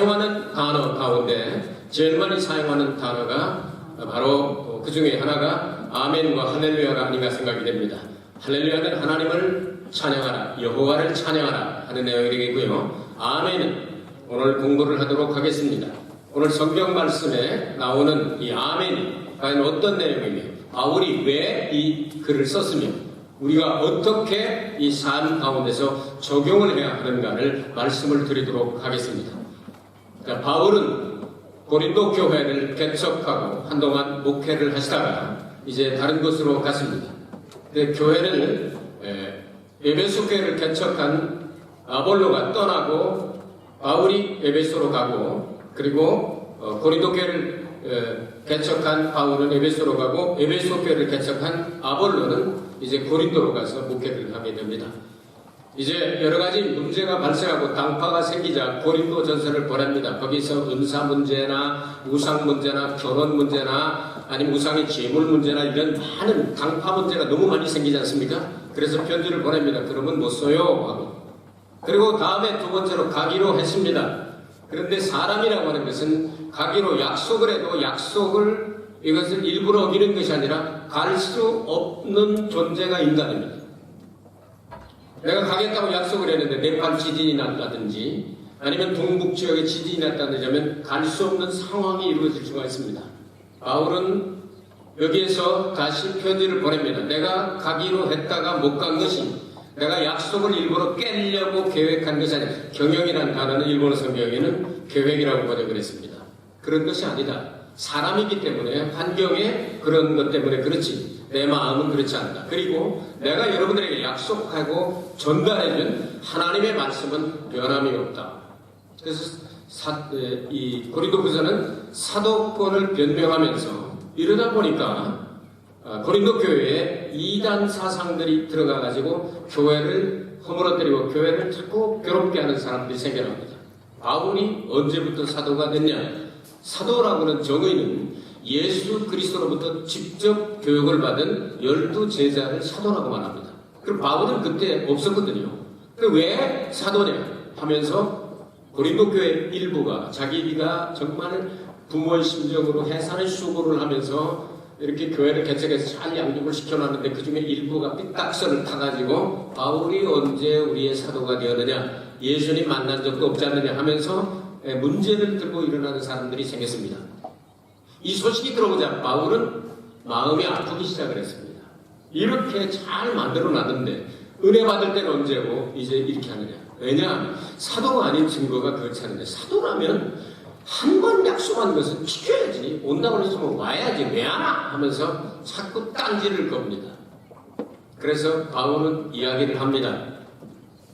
사용하는 단어 가운데 제일 많이 사용하는 단어가 바로 그 중에 하나가 아멘과 할렐루야가 아닌가 생각이 됩니다. 할렐루야는 하나님을 찬양하라, 여호와를 찬양하라 하는 내용이 되겠고요. 아멘은 오늘 공부를 하도록 하겠습니다. 오늘 성경 말씀에 나오는 이 아멘이 과연 어떤 내용이며 바울이 왜 이 글을 썼으며 우리가 어떻게 이 삶 가운데서 적용을 해야 하는가를 말씀을 드리도록 하겠습니다. 자, 바울은 고린도 교회를 개척하고 한동안 목회를 하시다가 이제 다른 곳으로 갔습니다. 교회를 에베소 교회를 개척한 아볼로가 떠나고 바울이 에베소로 가고 그리고 고린도 교회를 개척한 바울은 에베소로 가고 에베소 교회를 개척한 아볼로는 이제 고린도로 가서 목회를 하게 됩니다. 이제 여러 가지 문제가 발생하고 당파가 생기자 고린도 전서를 보냅니다. 거기서 은사 문제나 우상 문제나 결혼 문제나 아니면 우상의 재물 문제나 이런 많은 당파 문제가 너무 많이 생기지 않습니까? 그래서 편지를 보냅니다. 그러면 못 써요 하고. 그리고 다음에 두 번째로 가기로 했습니다. 그런데 사람이라고 하는 것은 가기로 약속을 해도 약속을 이것을 일부러 어기는 것이 아니라 갈 수 없는 존재가 인간입니다. 내가 가겠다고 약속을 했는데 네팔 지진이 났다든지 아니면 동북 지역에 지진이 났다든지 하면 갈 수 없는 상황이 이루어질 수가 있습니다. 바울은 여기에서 다시 편지를 보냅니다. 내가 가기로 했다가 못 간 것이 내가 약속을 일부러 깨려고 계획한 것이 아니라 경영이라는 단어는 일본어 성경에는 계획이라고 번역을 했습니다. 그런 것이 아니다. 사람이기 때문에 환경에 그런 것 때문에 그렇지 내 마음은 그렇지 않다. 그리고 내가 여러분들에게 약속하고 전달해준 하나님의 말씀은 변함이 없다. 그래서 이 고린도후서는 사도권을 변명하면서 이러다 보니까 고린도 교회에 이단 사상들이 들어가가지고 교회를 허물어뜨리고 교회를 자꾸 괴롭게 하는 사람들이 생겨납니다. 바울이 언제부터 사도가 됐냐? 사도라고는 정의는 예수 그리스도로부터 직접 교육을 받은 12제자를 사도라고 말합니다. 그럼 바울은 그때 없었거든요. 왜 사도냐 하면서 고린도 교회 일부가 자기가 정말 부모의 심정으로 해산의 수고를 하면서 이렇게 교회를 개척해서 잘 양육을 시켜놨는데 그 중에 일부가 삐딱선을 타가지고 바울이 언제 우리의 사도가 되었느냐, 예수님 만난 적도 없지 않느냐 하면서 문제를 들고 일어나는 사람들이 생겼습니다. 이 소식이 들어오자 바울은 마음이 아프기 시작을 했습니다. 이렇게 잘 만들어놨는데 은혜 받을 때는 언제고 이제 이렇게 하느냐. 왜냐하면 사도가 아닌 증거가 그렇지 않은데 사도라면 한 번 약속한 것은 지켜야지. 온다고 했으면 와야지. 왜 안 와? 하면서 자꾸 딴지를 겁니다. 그래서 바울은 이야기를 합니다.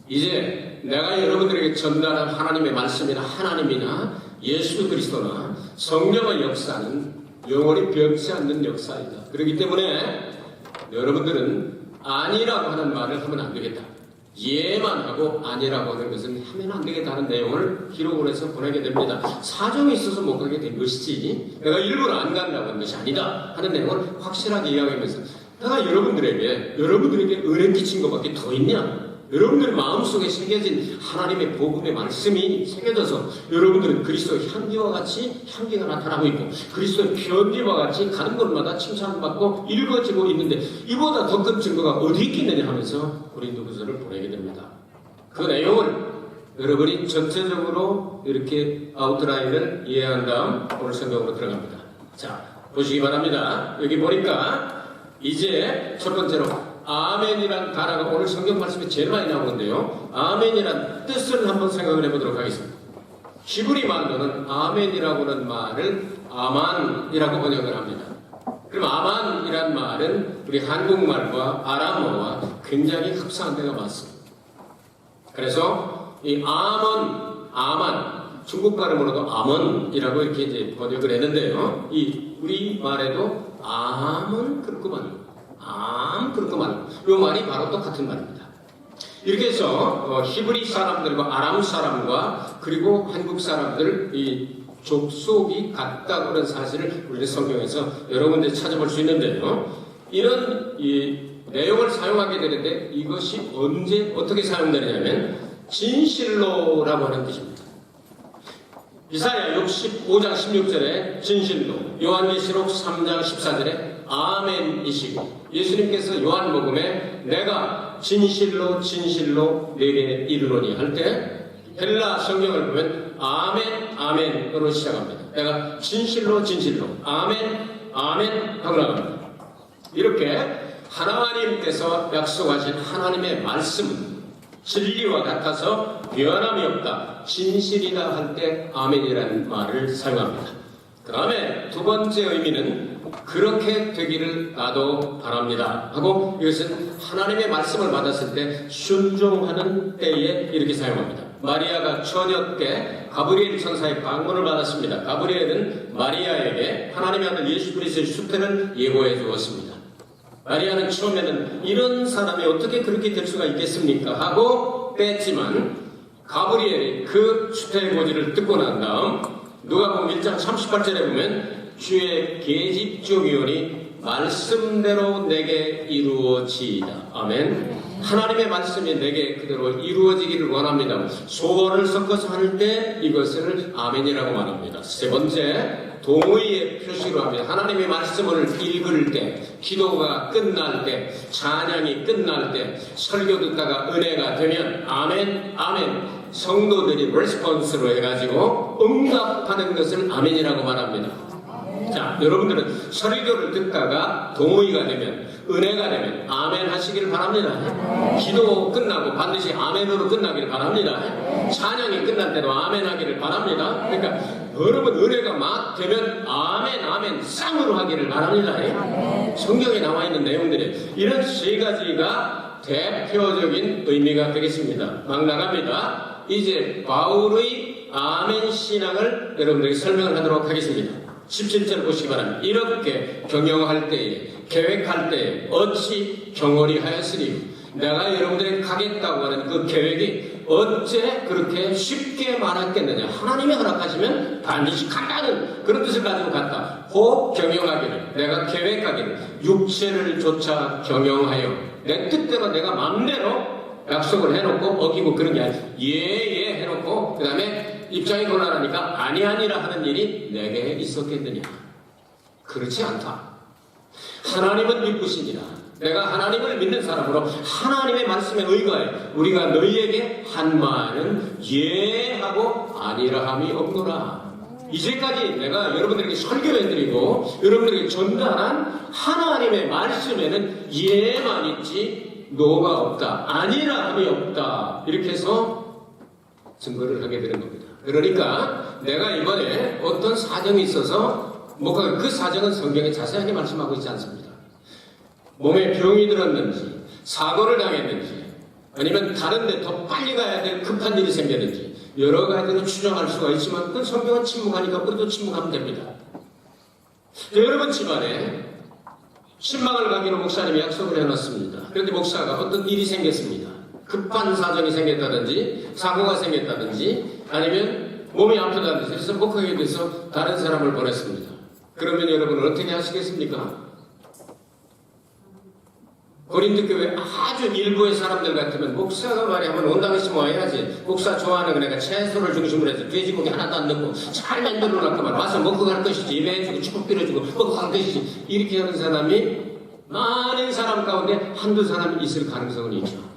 이제 내가 여러분들에게 전달한 하나님의 말씀이나 하나님이나 예수 그리스도나 성령의 역사는 영원히 변치 않는 역사이다. 그렇기 때문에 여러분들은 아니라고 하는 말을 하면 안 되겠다. 예만 하고 아니라고 하는 것은 하면 안 되겠다는 내용을 기록을 해서 보내게 됩니다. 사정이 있어서 못 가게 된 것이지 내가 일부러 안 간다고 하는 것이 아니다 하는 내용을 확실하게 이야기하면서 내가 여러분들에게 은혜 끼친 것밖에 더 있냐? 여러분들 마음속에 새겨진 하나님의 복음의 말씀이 새겨져서 여러분들은 그리스도의 향기와 같이 향기가 나타나고 있고 그리스도의 편지와 같이 가는 곳마다 칭찬받고 읽어지고 있는데 이보다 더 큰 증거가 어디 있겠느냐 하면서 고린도후서를 보내게 됩니다. 그 내용을 여러분이 전체적으로 이렇게 아웃라인을 이해한 다음 오늘 성경으로 들어갑니다. 자, 보시기 바랍니다. 여기 보니까 이제 첫 번째로 아멘이란 단어가 오늘 성경 말씀에 제일 많이 나오는데요. 아멘이란 뜻을 한번 생각을 해보도록 하겠습니다. 히브리 말로는 아멘이라고는 말을 아만이라고 번역을 합니다. 그럼 아만이란 말은 우리 한국말과 아람어와 굉장히 흡사한 데가 많습니다. 그래서 이 아만, 중국 발음으로도 아먼이라고 이렇게 이제 번역을 했는데요. 이 우리 말에도 아먼 그렇구만. 그렇구만. 이 말이 바로 똑같은 말입니다. 이렇게 해서 히브리 사람들과 아람 사람과 그리고 한국 사람들 이 족속이 같다고 하는 사실을 우리는 성경에서 여러 군데 찾아볼 수 있는데요. 이런 이 내용을 사용하게 되는데 이것이 언제 어떻게 사용되느냐면 진실로라고 하는 뜻입니다. 이사야 65장 16절에 진실로, 요한계시록 3장 14절에 아멘이시고, 예수님께서 요한복음에 내가 진실로 진실로 내게 이르노니 할 때 헬라 성경을 보면 아멘 아멘으로 시작합니다. 내가 진실로 진실로 아멘 아멘 하고 나갑니다. 이렇게 하나님께서 약속하신 하나님의 말씀, 진리와 같아서 변함이 없다, 진실이다 할 때 아멘이라는 말을 사용합니다. 그 다음에 두 번째 의미는 그렇게 되기를 나도 바랍니다 하고, 이것은 하나님의 말씀을 받았을 때 순종하는 때에 이렇게 사용합니다. 마리아가 처녀 때 가브리엘 천사의 방문을 받았습니다. 가브리엘은 마리아에게 하나님의 아들 예수 그리스도의 수태를 예고해 주었습니다. 마리아는 처음에는 이런 사람이 어떻게 그렇게 될 수가 있겠습니까 하고 뺐지만, 가브리엘이 그 수태의 고지를 듣고 난 다음 누가복음 1장 38절에 보면 주의 계집종이오니 말씀대로 내게 이루어지이다. 아멘. 하나님의 말씀이 내게 그대로 이루어지기를 원합니다. 소원을 섞어서 할 때 이것을 아멘이라고 말합니다. 세 번째, 동의의 표시로 합니다. 하나님의 말씀을 읽을 때, 기도가 끝날 때, 찬양이 끝날 때, 설교 듣다가 은혜가 되면 아멘 아멘, 성도들이 레스폰스로 해가지고 응답하는 것을 아멘이라고 말합니다. 자, 여러분들은 설교를 듣다가 동의가 되면, 은혜가 되면 아멘 하시길 바랍니다. 기도 끝나고 반드시 아멘으로 끝나길 바랍니다. 찬양이 끝날 때도 아멘 하기를 바랍니다. 그러니까 여러분 은혜가 막 되면 아멘 아멘 쌍으로 하기를 바랍니다. 성경에 나와 있는 내용들이 이런 세 가지가 대표적인 의미가 되겠습니다. 막 나갑니다. 이제 바울의 아멘 신앙을 여러분들에게 설명을 하도록 하겠습니다. 17절 보시기 바랍니다. 이렇게 경영할 때에, 계획할 때에 어찌 경홀히 하였으니, 내가 여러분들에게 가겠다고 하는 그 계획이 어째 그렇게 쉽게 말았겠느냐. 하나님이 허락하시면 반드시 간다는 그런 뜻을 가지고 갔다. 혹 경영하기를, 내가 계획하기를, 육체를 조차 경영하여 내 뜻대로 내가 마음대로 약속을 해놓고 어기고 그런 게 아니라 예 해놓고 그 다음에 입장이 곤란하니까 아니라 하는 일이 내게 있었겠느냐. 그렇지 않다. 하나님은 믿으시니라. 내가 하나님을 믿는 사람으로 하나님의 말씀에 의거해 우리가 너희에게 한 말은 예 하고 아니라 함이 없노라. 이제까지 내가 여러분들에게 설교해드리고 여러분들에게 전달한 하나님의 말씀에는 예만 있지 노가 없다, 아니라 함이 없다, 이렇게 해서 증거를 하게 되는 겁니다. 그러니까 내가 이번에 어떤 사정이 있어서 그 사정은 성경에 자세하게 말씀하고 있지 않습니다. 몸에 병이 들었는지, 사고를 당했는지, 아니면 다른 데 더 빨리 가야 될 급한 일이 생겼는지 여러 가지로 추정할 수가 있지만 그 성경은 침묵하니까 우리도 침묵하면 됩니다. 여러분 집안에 신방을 가기로 목사님이 약속을 해놨습니다. 그런데 목사가 어떤 일이 생겼습니다. 급한 사정이 생겼다든지 사고가 생겼다든지 아니면 몸이 아프다든지 그래서 못 가게 돼서 다른 사람을 보냈습니다. 그러면 여러분은 어떻게 하시겠습니까? 고린도교회 아주 일부의 사람들 같으면 목사가 말하면 온당했으면 와야지. 목사 좋아하는 거 내가 채소를 중심으로 해서 돼지고기 하나도 안 넣고 잘 만들어놨구만. 와서 먹고 갈 것이지. 예배해주고 축복 빌어주고 먹고 갈 것이지. 이렇게 하는 사람이 많은 사람 가운데 한두 사람이 있을 가능성은 있죠.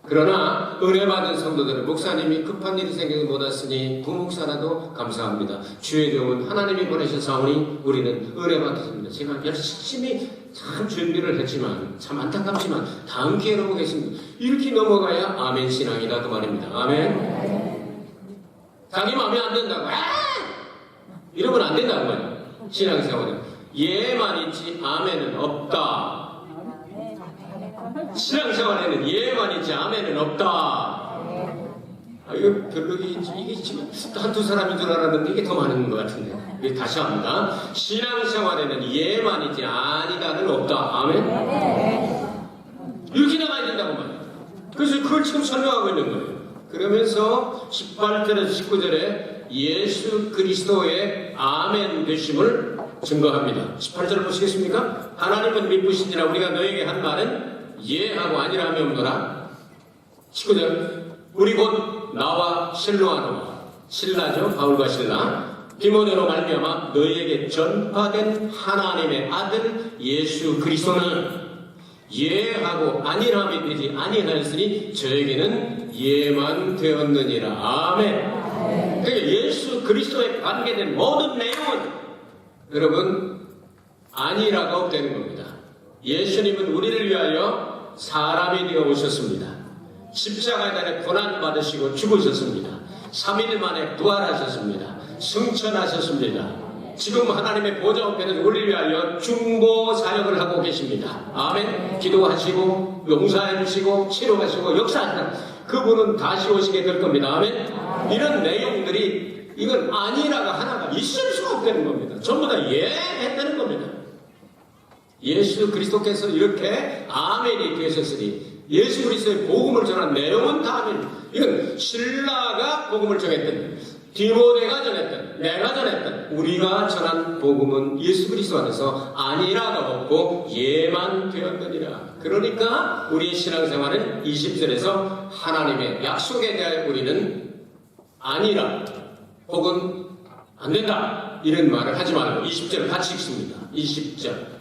그러나 은혜 받은 성도들은 목사님이 급한 일이 생겨서 못 왔으니 부목사라도 감사합니다. 주의 종은 하나님이 보내셔서오니 우리는 은혜 받겠습니다. 제가 열심히 참 준비를 했지만 참 안타깝지만 다음 기회로 보겠습니다. 이렇게 넘어가야 아멘 신앙이다 그 말입니다. 아멘. 자기 마음에 안 된다고 이러면 안 된다는 거예요. 신앙생활은 예만 있지 아멘은 없다. 신앙생활에는 예만 있지 아멘은 없다. 이거 별로 이게 지금 한두 사람인 줄 알았는데 이게 더 많은 것 같은데. 다시 합니다. 신앙생활에는 예만 있지 아니다는 없다. 아멘. 이렇게 나가야 된다고 말이에요. 그래서 그걸 지금 설명하고 있는 거예요. 그러면서 18절에서 19절에 예수 그리스도의 아멘 되심을 증거합니다. 18절 보시겠습니까? 하나님은 믿으시니라 우리가 너에게 한 말은 예하고 아니라 함이 없노라. 19절 우리 곧 나와 실로하노라 신라죠. 바울과 신라. 디모데로 말미암아 너희에게 전파된 하나님의 아들 예수 그리스도는 예하고 아니함이 되지 아니하였으니 저에게는 예만 되었느니라. 아멘. 그러니까 예수 그리스도에 관계된 모든 내용은 여러분 아니라고 되는 겁니다. 예수님은 우리를 위하여 사람이 되어 오셨습니다. 십자가에 달려 고난 받으시고 죽으셨습니다. 3일 만에 부활하셨습니다. 승천하셨습니다. 지금 하나님의 보좌 우편에서 우리를 위하여 중보 사역을 하고 계십니다. 아멘. 기도하시고 용서해 주시고 치료하시고 역사하시는 그분은 다시 오시게 될 겁니다. 아멘. 이런 내용들이 이건 아니라가 하나가 있을 수가 없다는 겁니다. 전부 다 했다는 겁니다. 예수 그리스도께서 이렇게 아멘이 되셨으니 예수 그리스도의 복음을 전한 내용은 다 아멘. 이건 신라가 복음을 전했던, 디모데가 전했던, 내가 전했던, 우리가 전한 복음은 예수 그리스도 안에서 아니라가 없고 예만 되었느니라. 그러니까 우리의 신앙생활은 20절에서 하나님의 약속에 대하여 우리는 아니라 혹은 안 된다 이런 말을 하지 말고 20절을 같이 읽습니다. 20절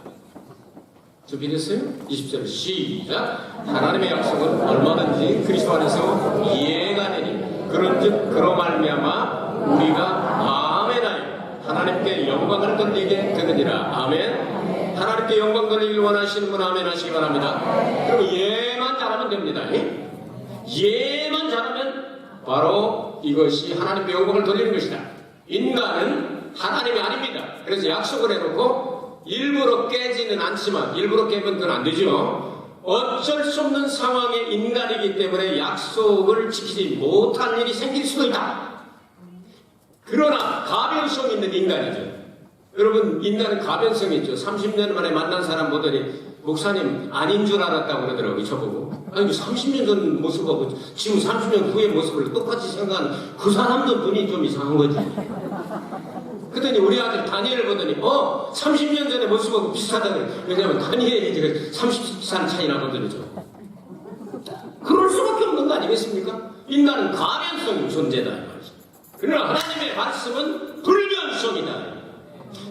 준비됐어요? 20절 시작. 하나님의 약속은 얼마든지 그리스도 안에서 이해가 되니 그런즉 그로 말미암아 우리가 아멘하여 하나님께 영광을 돌리게 되느니라. 아멘. 하나님께 영광 돌리기를 원하시는 분 아멘 하시기 바랍니다. 그럼 예만 잘하면 됩니다. 예만 잘하면 바로 이것이 하나님께 영광을 돌리는 것이다. 인간은 하나님이 아닙니다. 그래서 약속을 해놓고 일부러 깨지는 않지만, 일부러 깨면 그건 안 되죠. 어쩔 수 없는 상황의 인간이기 때문에 약속을 지키지 못할 일이 생길 수도 있다. 그러나 가변성 있는 인간이죠. 여러분, 인간은 가변성이 있죠. 30년 만에 만난 사람 보더니 목사님 아닌 줄 알았다고 그러더라고요. 저보고. 아니 30년 전 모습하고 지금 30년 후의 모습을 똑같이 생각하는 그 사람도 눈이 좀 이상한 거지. 그랬더니 우리 아들 다니엘을 보더니 30년 전의 모습하고 비슷하다고. 왜냐하면 다니엘이 지금 30살 차이 나거든요. 그럴 수밖에 없는 거 아니겠습니까? 인간은 가변성인 존재다. 그러나 하나님의 말씀은 불변성이다.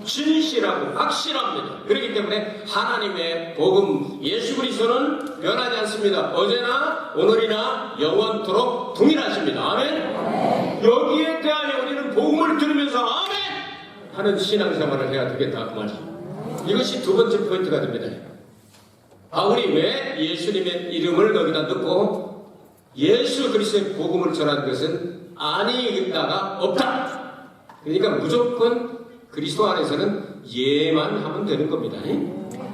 진실하고 확실합니다. 그렇기 때문에 하나님의 복음 예수 그리스도는 변하지 않습니다. 어제나 오늘이나 영원토록 동일하십니다. 아멘. 여기에 대하여 우리는 복음을 들으면서 아멘 하는 신앙생활을 해야 되겠다 그 말이죠. 이것이 두 번째 포인트가 됩니다. 바울이 왜 예수님의 이름을 거기다 넣고 예수 그리스도의 복음을 전하는 것은 아니다가 없다. 그러니까 무조건 그리스도 안에서는 예만 하면 되는 겁니다.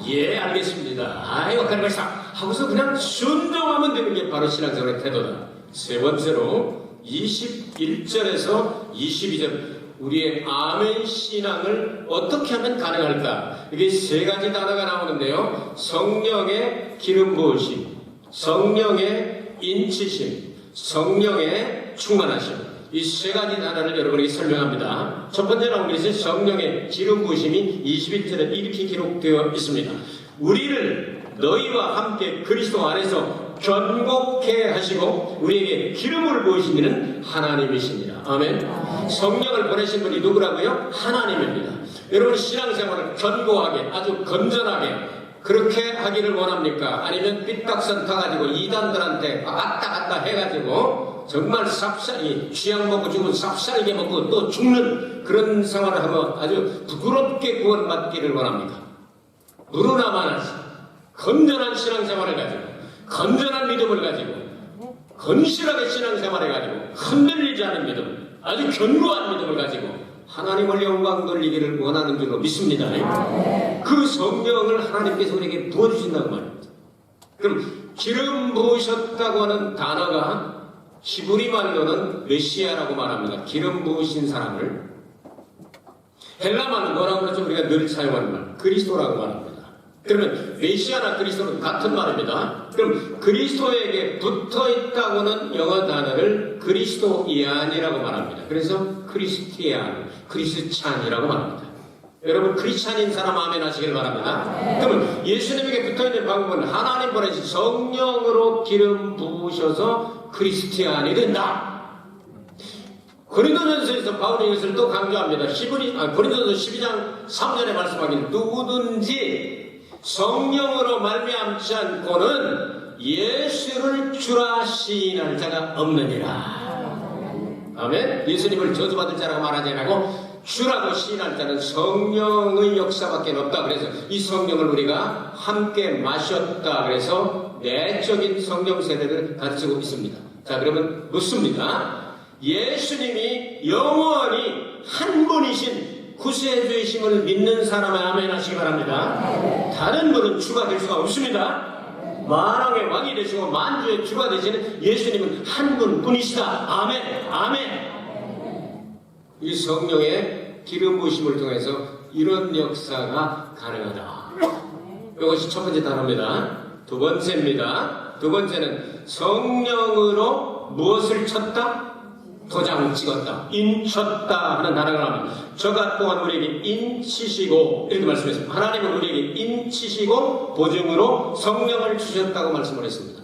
예, 알겠습니다. 아이, 어떡하는 것이다. 하고서 그냥 순종하면 되는 게 바로 신앙생활의 태도다. 세 번째로 21절에서 22절 우리의 아멘 신앙을 어떻게 하면 가능할까? 이게 세 가지 단어가 나오는데요. 성령의 기름 부으심, 성령의 인치심, 성령의 충만하심. 이 세 가지 단어를 여러분에게 설명합니다. 첫 번째 나온 것이 성령의 기름 부으심이 21절에 이렇게 기록되어 있습니다. 우리를 너희와 함께 그리스도 안에서 견고케 하시고 우리에게 기름을 부으신 이는 하나님이십니다. 아멘. 성령을 보내신 분이 누구라고요? 하나님입니다. 여러분 신앙생활을 견고하게 아주 건전하게 그렇게 하기를 원합니까? 아니면 삐딱선 타가지고 이단들한테 왔다 갔다 해가지고 정말 쌉싸리 취향 먹고 죽으면 쌉싸리게 먹고 또 죽는 그런 생활을 하면 아주 부끄럽게 구원받기를 원합니다. 누구나 많아서 건전한 신앙생활을 가지고 건전한 믿음을 가지고 건실하게 신앙생활을 가지고 흔들리지 않은 믿음 아주 견고한 믿음을 가지고 하나님을 영광 돌리기를 원하는 줄로 믿습니다. 그 성령을 하나님께서 우리에게 부어주신다고 말입니다. 그럼 기름 부으셨다고 하는 단어가 히브리 말로는 메시아라고 말합니다. 기름 부으신 사람을 헬라말은 뭐라고 그러죠? 우리가 늘 사용하는 말 그리스도라고 말합니다. 그러면 메시아나 그리스도는 같은 말입니다. 그럼 그리스도에게 붙어있다고는 영어 단어를 그리스도이안이라고 말합니다. 그래서 크리스티안, 크리스찬이라고 말합니다. 여러분 크리스찬인 사람 아멘 하시길 바랍니다. 그러면 예수님에게 붙어있는 방법은 하나님 보내신 성령으로 기름 부으셔서 크리스티안이 된다. 고린도전서에서 바울이 이것을 또 강조합니다. 고린도전서 12장 3절에 말씀하기를 누구든지 성령으로 말미암지 않고는 예수를 주라 시인할 자가 없느니라. 아멘. 예수님을 저주받을 자라고 말하지 않고 주라고 시인할 자는 성령의 역사밖에 없다. 그래서 이 성령을 우리가 함께 마셨다. 그래서 내적인 성령 세례를 가르치고 있습니다. 자, 그러면 묻습니다. 예수님이 영원히 한 분이신 구세주이심을 믿는 사람의 아멘 하시기 바랍니다. 다른 분은 주가 될 수가 없습니다. 만왕의 왕이 되시고 만주의 주가 되시는 예수님은 한 분뿐이시다. 아멘. 아멘. 이 성령의 기름 부으심을 통해서 이런 역사가 가능하다. 이것이 첫 번째 단어입니다. 두 번째입니다. 두 번째는 성령으로 무엇을 쳤다? 도장을 찍었다. 인쳤다 하는 단어가 나옵니다. 저가 또한 우리에게 인치시고 이렇게 말씀했습니다. 하나님은 우리에게 인치시고 보증으로 성령을 주셨다고 말씀을 했습니다.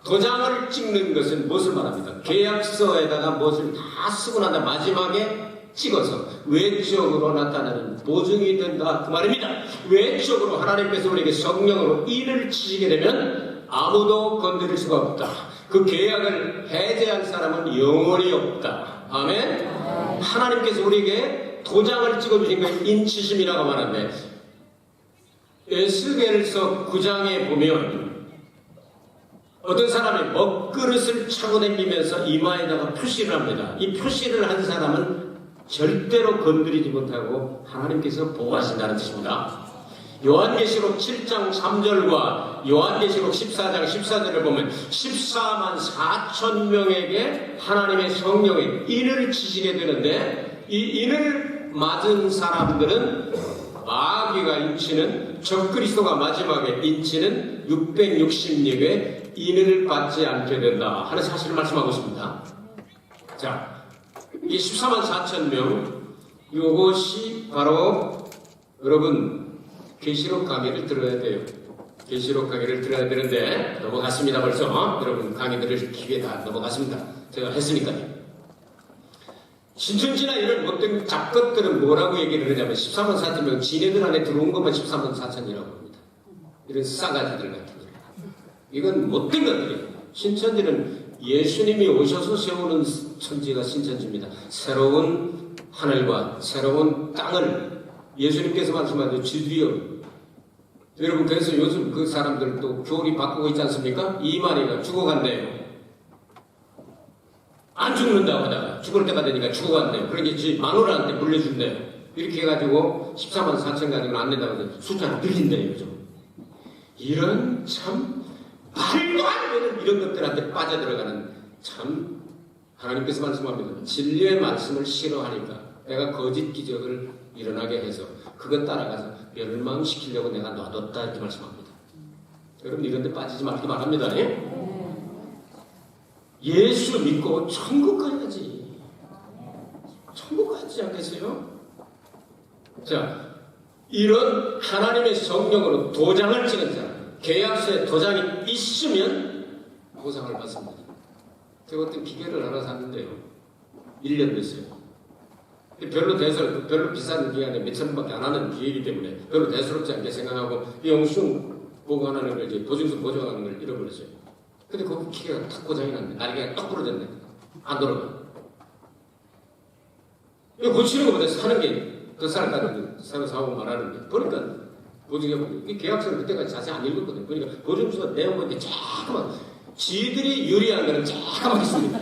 도장을 찍는 것은 무엇을 말합니까? 계약서에다가 무엇을 다 쓰고 나다 마지막에 찍어서 외적으로 나타나는 보증이 된다 그 말입니다. 외적으로 하나님께서 우리에게 성령으로 인을 치시게 되면 아무도 건드릴 수가 없다. 그 계약을 해제할 사람은 영원히 없다. 아멘. 하나님께서 우리에게 도장을 찍어주신 걸 인치심이라고 말하는데 에스겔서 9장에 보면 어떤 사람이 먹그릇을 차고 다니면서 이마에다가 표시를 합니다. 이 표시를 한 사람은 절대로 건드리지 못하고 하나님께서 보호하신다는 뜻입니다. 요한계시록 7장 3절과 요한계시록 14장 14절을 보면 14만 4천 명에게 하나님의 성령의 인을 치시게 되는데 이 인을 맞은 사람들은 마귀가 인치는 적그리스도가 마지막에 인치는 666의 인을 받지 않게 된다 하는 사실을 말씀하고 있습니다. 자, 이 14만 4천 명 이것이 바로 여러분 계시록 강의를 들어야 돼요. 계시록 강의를 들어야 되는데 넘어갔습니다. 벌써 여러분 강의 들을 기회 다 넘어갔습니다. 제가 했으니까요. 신천지나 이런 못된 잡것들은 뭐라고 얘기를 하냐면 14만 4천 명 지네들 안에 들어온 것만 14만 4천이라고 합니다. 이런 싸가지들 같은 거. 이건 못된 것들이에요. 신천지는 예수님이 오셔서 세우는 천지가 신천지입니다. 새로운 하늘과 새로운 땅을 예수님께서 말씀하신 주디어. 여러분 그래서 요즘 그 사람들도 교리 바꾸고 있지 않습니까? 이만희가 죽어간대요. 안 죽는다고 하다가 죽을 때가 되니까 죽어간대요. 그러니까 마누라한테 물려준대요. 이렇게 해가지고 14만 4천 가지고는 안 된다고 해서 숫자를 늘린대요. 요즘. 이런 참 말도 안 되는 이런 것들한테 빠져들어가는 참 하나님께서 말씀합니다. 진리의 말씀을 싫어하니까 내가 거짓 기적을 일어나게 해서 그것 따라가서 멸망시키려고 내가 놔뒀다 이렇게 말씀합니다. 여러분 이런 데 빠지지 말기 바랍니다. 예? 예수 믿고 천국 가야지. 천국 가지 않겠어요? 자, 이런 하나님의 성령으로 도장을 찍은 사람, 계약서에 도장이 있으면 보상을 받습니다. 제가 어떤 기계를 하나 샀는데요. 1년 됐어요. 별로 비싼 기간에 몇천원밖에 안 하는 기회이기 때문에 별로 대수롭지 않게 생각하고 영수증 보관하는 걸 이제 보증서 보증하는 걸 잃어버렸어요. 근데 거기 기계가 탁 고장이 났네. 날개가 떡 부러졌네. 안 돌아가. 이거 고치는 것보다 사는 게 더 쌀 거거든. 새로 사고 말하는데. 그러니까 보증해 계약서를 그때까지 자세히 안 읽었거든. 그러니까 보증서 내용은 이제 조금만 지들이 유리한 거는 조금만 있습니다.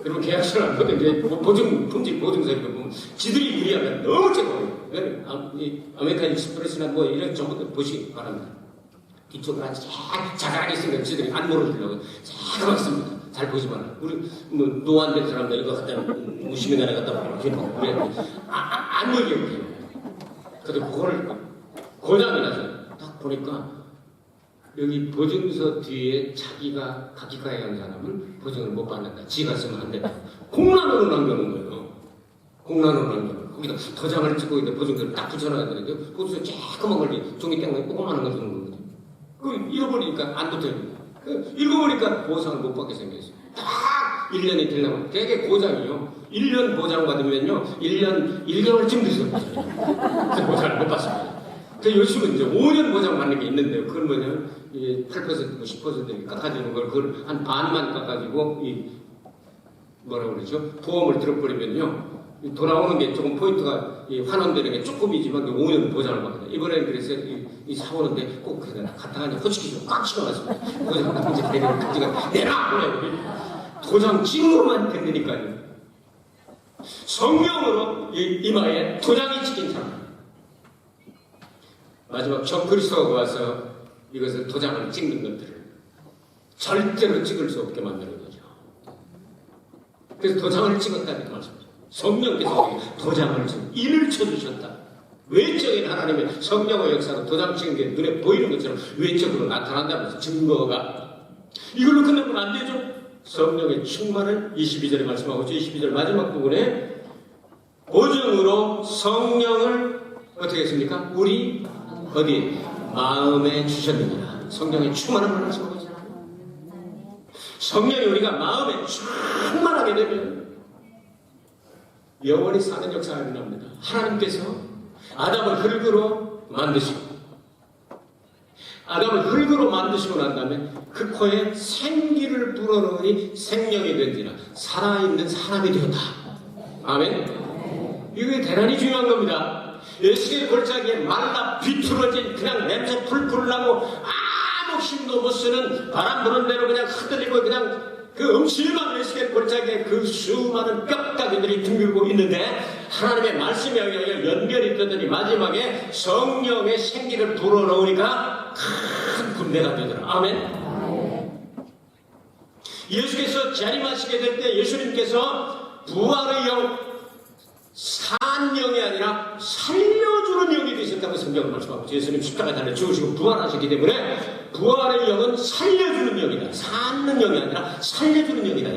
그리고 계약서를 안 보면 이제 보증 품질 보증서 이렇게 보면 지들이 유리하면 너무 적어요. 아메리칸 익스프레스나 뭐 이런 전부 다 보시기 바랍니다. 뒤쪽으로 아주 자잘하게 있으니까 지들이 안 몰아주려고 자그만 씁니다. 잘 보지 마라. 우리 뭐 노안된 사람들 이거 갖다 무시민간에 갖다 놓고 그래 안 보이게 해요. 근데 그거를 고장이 나서 딱 보니까 여기 보증서 뒤에 자기가 가야 한 사람은 보증을 못 받는다. 지가 쓰면 안 된다. 공란으로 남겨놓은 거예요. 공란으로 남겨놓은 거기다 도장을 찍고 있는데 보증서를 딱 붙여놔야 되는데 거기서 조그만 걸 종이 땡땡이 조그마한 걸 주는 거거든요. 그걸 잃어버리니까 안 붙어요. 읽어보니까 보상을 못 받게 생겼어요. 딱 1년이 되려면 되게 보장이요. 1년 보장 받으면요. 1년 1개월쯤 돼서 보장이에요. 보장을 못 받습니다. 요즘은 이제 5년 보장 받는 게 있는데요. 그건 뭐냐면 8% 10% 깎아주는 걸 그걸 한 반만 깎아주고 뭐라고 그러죠? 보험을 들어버리면요. 돌아오는 게 조금 포인트가 환원되는 게 조금이지만 5년 보장을 받거든요. 이번에는 그래서 사오는데 꼭 그냥 갖다가 호치키 좀 꽉 찍어놨습니다. 도장 이제 내가 가지가 내놔! 도장 찍으로만 된다니까요. 성령으로 이마에 도장이 찍힌 사람. 마지막 적 그리스도가 와서 이것을 도장을 찍는 것들을 절대로 찍을 수 없게 만드는 거죠. 그래서 도장을 찍었다는 말씀이죠. 성령께서 도장을 찍고 인을 쳐주셨다. 외적인 하나님의 성령의 역사로 도장 찍은 게 눈에 보이는 것처럼 외적으로 나타난다면서 증거가 이걸로 끝내면 안 되죠. 성령의 충만을 22절에 말씀하고 있죠. 22절 마지막 부분에 보증으로 성령을 어떻게 했습니까? 우리 어디 마음에 주셨느니라. 성령의 충만을 말씀하고 있잖아요. 성령이 우리가 마음에 충만하게 되면 영원히 사는 역사가 일어납니다. 하나님께서 아담을 흙으로 만드시고 난 다음에 그 코에 생기를 불어넣으니 생명이 된지라 살아있는 사람이 되었다. 아멘. 이게 대단히 중요한 겁니다. 예수의 골짜기에 말라 비틀어진 그냥 냄새 풀풀 나고 아무 힘도 못 쓰는 바람 부는 대로 그냥 흔들리고 그냥 그 음침한 예수의 골짜기에 그 수많은 뼈다귀들이 둥글고 있는데 하나님의 말씀에 의하여 연결이 되더니 마지막에 성령의 생기를 불어넣으니까 큰 군대가 되더라. 아멘. 예수께서 자림하시게 될 때 예수님께서 부활의 영, 산 영이 아니라 살려주는 영이 되셨다고 성경을 말씀하고 예수님 십자가에 달려 죽으시고 부활하셨기 때문에 부활의 영은 살려주는 영이다. 사는 영이 아니라 살려주는 영이다.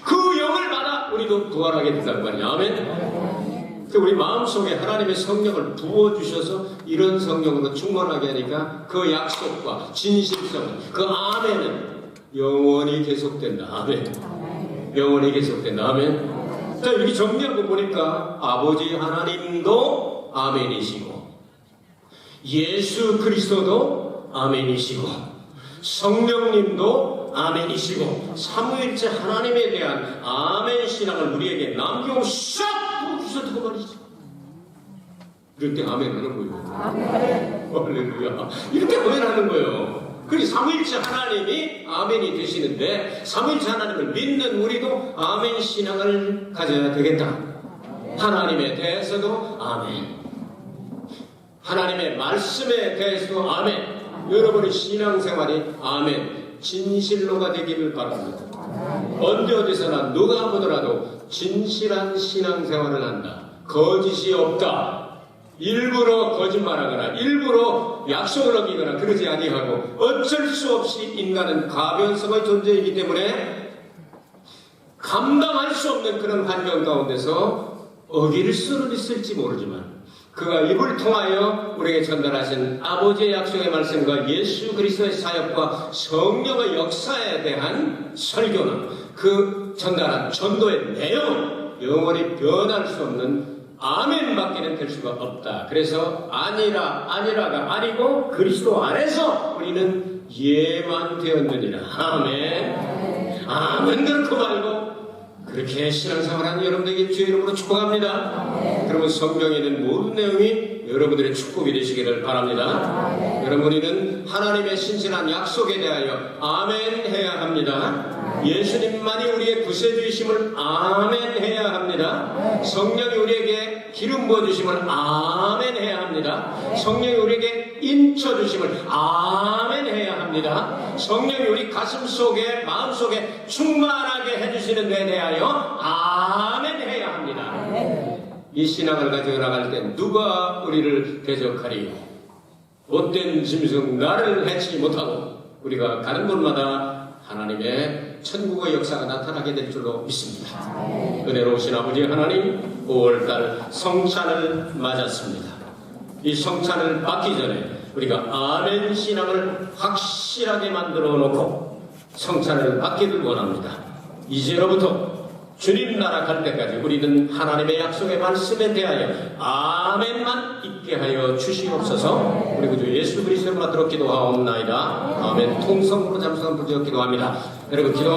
그 영을 받아 우리도 부활하게 된다는 말이야. 아멘. 우리 마음속에 하나님의 성령을 부어주셔서 이런 성령으로 충만하게 하니까 그 약속과 진실성은 그 아멘은 영원히 계속된다. 아멘. 영원히 계속된다. 아멘. 자, 여기 정리하고 보니까 아버지 하나님도 아멘이시고 예수 그리스도도 아멘이시고 성령님도 아멘이시고 삼위일체 하나님에 대한 아멘 신앙을 우리에게 남겨서 부어주셨다고 말이죠. 이럴 때 아멘 하는 거예요. 아멘. 할렐루야. 이렇게 아멘 하는 거예요. 그리고 삼위일체 하나님이 아멘이 되시는데 삼위일체 하나님을 믿는 우리도 아멘 신앙을 가져야 되겠다. 하나님에 대해서도 아멘. 하나님의 말씀에 대해서도 아멘. 여러분의 신앙생활이 아멘. 진실로가 되기를 바랍니다. 언제 어디서나 누가 보더라도 진실한 신앙생활을 한다. 거짓이 없다. 일부러 거짓말하거나 일부러 약속을 어기거나 그러지 아니하고 어쩔 수 없이 인간은 가변성의 존재이기 때문에 감당할 수 없는 그런 환경 가운데서 어길 수는 있을지 모르지만 그가 입을 통하여 우리에게 전달하신 아버지의 약속의 말씀과 예수 그리스도의 사역과 성령의 역사에 대한 설교는 그 전달한 전도의 내용은 영원히 변할 수 없는 아멘 밖에는 될 수가 없다. 그래서 아니라가 아니고 그리스도 안에서 우리는 예만 되었느니라. 아멘. 아멘 그렇고 말고 그렇게 신앙생활하는 여러분들에게 주의 이름으로 축복합니다. 여러분 성경에 있는 모든 내용이 여러분들의 축복이 되시기를 바랍니다. 여러분이는 하나님의 신실한 약속에 대하여 아멘 해야 합니다. 예수님만이 우리의 구세주이심을 아멘 해야 합니다. 성령이 우리에게 기름 부어주심을 아멘 해야 합니다. 성령이 우리에게 인쳐주심을 아멘 해야 합니다. 성령이 우리 가슴 속에 마음 속에 충만하게 해주시는 데 대하여 아멘 해야 합니다. 이 신앙을 가지고 나갈 때 누가 우리를 대적하리요? 못된 짐승 나를 해치지 못하고 우리가 가는 곳마다 하나님의 천국의 역사가 나타나게 될 줄로 믿습니다. 은혜로우신 아버지 하나님, 5월달 성찬을 맞았습니다. 이 성찬을 받기 전에 우리가 아멘 신앙을 확실하게 만들어 놓고 성찬을 받기를 원합니다. 이제로부터 주님 나라 갈 때까지 우리는 하나님의 약속의 말씀에 대하여 아멘만 있게 하여 주시옵소서. 우리 구주 예수 그리스도를 받들어 기도하옵나이다. 아멘. 통성으로 잠수한 부지어 기도합니다. 여러분 기도